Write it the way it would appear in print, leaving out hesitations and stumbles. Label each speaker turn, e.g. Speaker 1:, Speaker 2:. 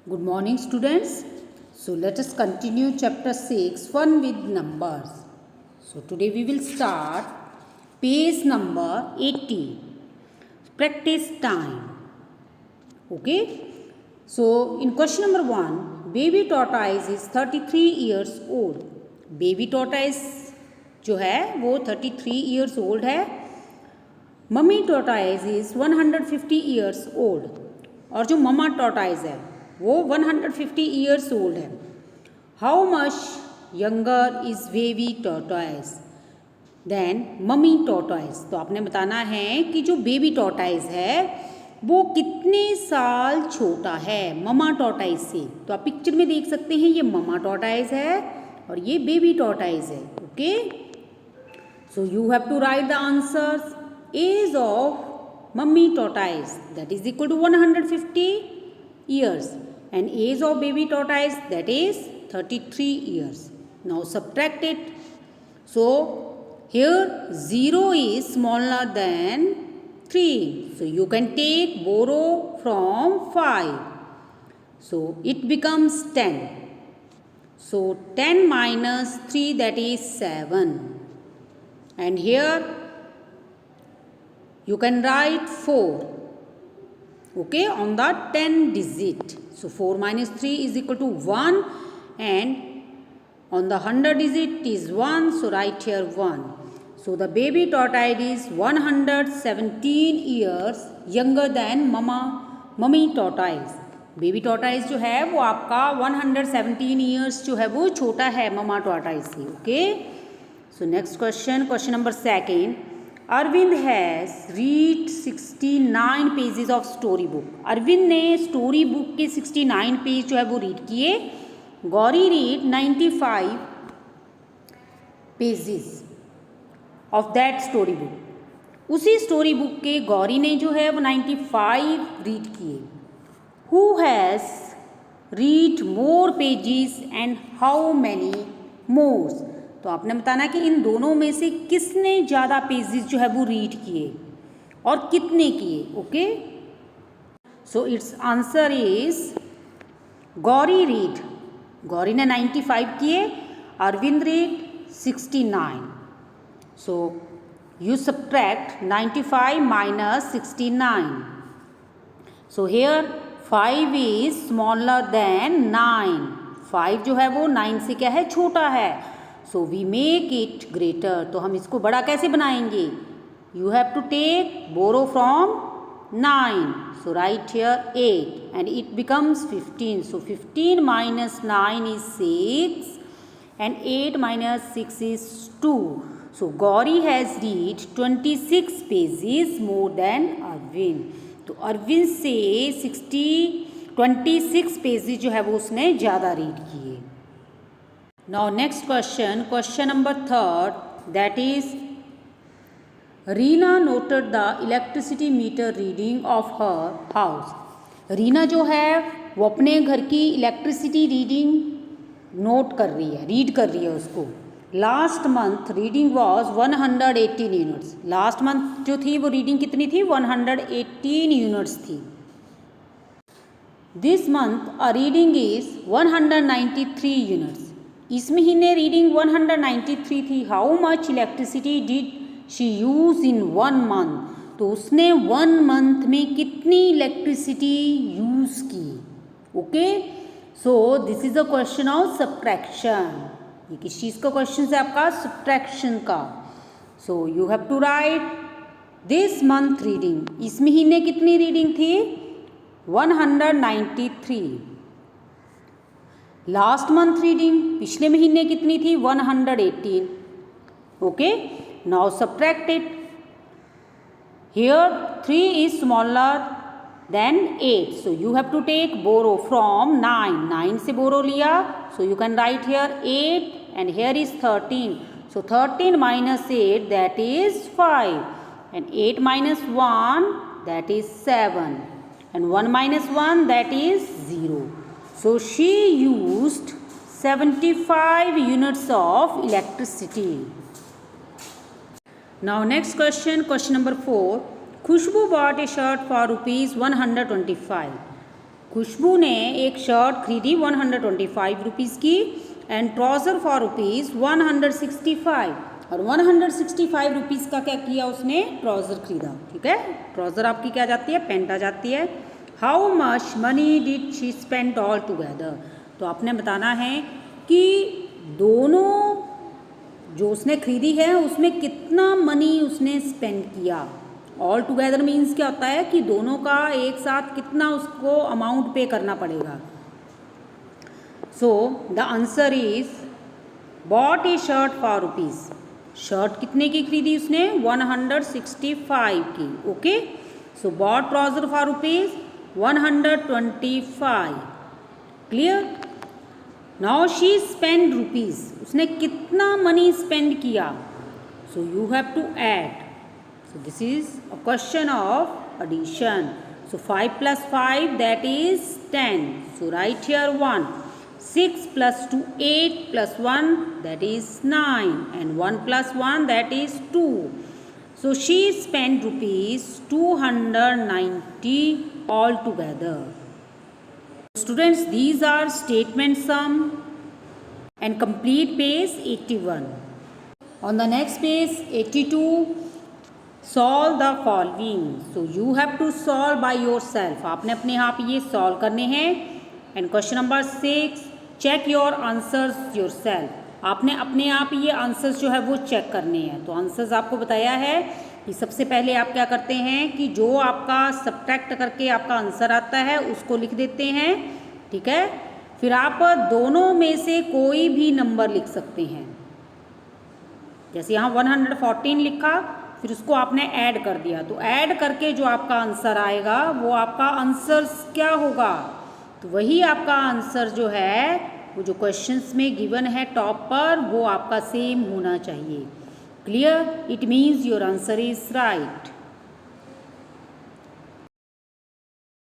Speaker 1: Good morning, students. So let us continue chapter 6, Fun with Numbers. So today we will start page number 80. Practice time. Okay. So in question number 1, baby tortoise is 33 years old. Baby tortoise जो है वो 33 years old है. Mummy tortoise is 150 years old. और जो mama tortoise है वो 150 years old है. How much younger is baby tortoise than mummy tortoise. तो आपने बताना है कि जो बेबी टोटाइज है वो कितने साल छोटा है ममा टोटाइज से. तो आप पिक्चर में देख सकते हैं ये ममा टोटाइज है और ये बेबी टोटाइज है. Okay, so you have to write the answers. Age of mummy tortoise that is equal to 150 years and age of baby tortoise that is 33 years. Now subtract it. So here 0 is smaller than 3. So you can take borrow from 5. So it becomes 10. So 10 minus 3 that is 7. And here you can write 4, okay, on the 10 digit. So 4 minus 3 is equal to 1 and on the 100 digit is 1. So write here 1. So the baby tortoise is 117 years younger than mummy tortoise. Baby tortoise जो है वो आपका 117 years जो है वो छोटा है mama tortoise से. Okay, so next question, question number 2. Arvind has read 69 pages of story book. Arvind ने स्टोरी बुक के 69 पेज जो है वो रीड किए. Gauri read 95 pages of that story book. उसी स्टोरी बुक के गौरी ने जो है वो 95 रीड किए. Who has read more pages and how many mores. तो आपने बताना कि इन दोनों में से किसने ज़्यादा पेजेस जो है वो रीड किए और कितने किए. Okay, so its answer is Gauri read. Gauri ने 95 किए, Arvind read 69. So you subtract 95 minus 69. So here 5 is smaller than 9. 5 जो है वो 9 से क्या है, छोटा है. So we make it greater. तो हम इसको बड़ा कैसे बनाएंगे. You have to take borrow from 9. So write here 8 and it becomes 15. So 15 minus 9 is 6 and 8 minus 6 is 2. So Gauri has read 26 pages more than Arvind. तो अरविंद से 26 पेजेस जो है वो उसने ज़्यादा रीड किए. Now next question, question number 3, that is Reena noted the electricity meter reading of her house. Reena जो है वो अपने घर की इलेक्ट्रिसिटी रीडिंग नोट कर रही है, रीड कर रही है उसको. Last month reading was 118 units. Last month जो थी वो रीडिंग कितनी थी, 118 यूनिट्स थी. This month a reading is 193 units. इस महीने रीडिंग 193 थी. How much electricity did she use in 1 month. तो उसने 1 मंथ में कितनी इलेक्ट्रिसिटी यूज़ की. Okay, so this is a question of subtraction. ये किस चीज़ का क्वेश्चन है आपका, सब्ट्रैक्शन का. सो you have to write this month reading. इस महीने कितनी रीडिंग थी, 193. लास्ट मंथ रीडिंग पिछले महीने कितनी थी, 118. Okay, now subtract it. Here 3 is smaller than 8. So you have to take borrow from 9. 9 से बोरो लिया. So you can write here 8 and here is 13. So 13 minus 8 that is 5 and 8 minus 1 that is 7 and 1 minus 1 that is 0. So she used 75 units of electricity. Now next question, question number 4. Khushbu bought a shirt for rupees 125. खुशबू ने एक shirt खरीदी 125 rupees की and trouser for rupees 165, और 165 rupees का क्या किया उसने, trouser खरीदा। ठीक है, ट्राउज़र आपकी क्या जाती है, पैंट आ जाती है। How much money did she spend all together, तो आपने बताना है कि दोनों जो उसने खरीदी है उसमें कितना मनी उसने स्पेंड किया। ऑल टुगेदर मीन्स क्या होता है कि दोनों का एक साथ कितना उसको अमाउंट पे करना पड़ेगा। So the answer is bought a shirt for rupees, shirt कितने की खरीदी उसने, 165 की। Okay, so bought trouser for rupees 125। Clear. Now she spend rupees, उसने कितना मनी स्पेंड किया। So you have to add, so this is a question of addition. So 5 plus 5 that is 10. So write here 1. 6 plus 2 8 plus 1 that is 9, and 1 plus 1 that is 2. So she spent rupees 290 altogether. Students, these are statement sum and complete page 81. On the next page 82, solve the following. So you have to solve by yourself, आपने अपने आप ये सॉल्व करने हैं। And question number 6, check your answers yourself, आपने अपने आप ये आंसर्स जो है वो चेक करने हैं। तो आंसर्स आपको बताया है कि सबसे पहले आप क्या करते हैं कि जो आपका सब्ट्रैक्ट करके आपका आंसर आता है उसको लिख देते हैं। ठीक है, फिर आप दोनों में से कोई भी नंबर लिख सकते हैं। जैसे यहाँ 114 लिखा, फिर उसको आपने ऐड कर दिया, तो ऐड करके जो आपका आंसर आएगा वो आपका आंसर क्या होगा, तो वही आपका आंसर जो है वो जो क्वेश्चंस में गिवन है टॉप पर वो आपका सेम होना चाहिए। Clear, it means your answer is right.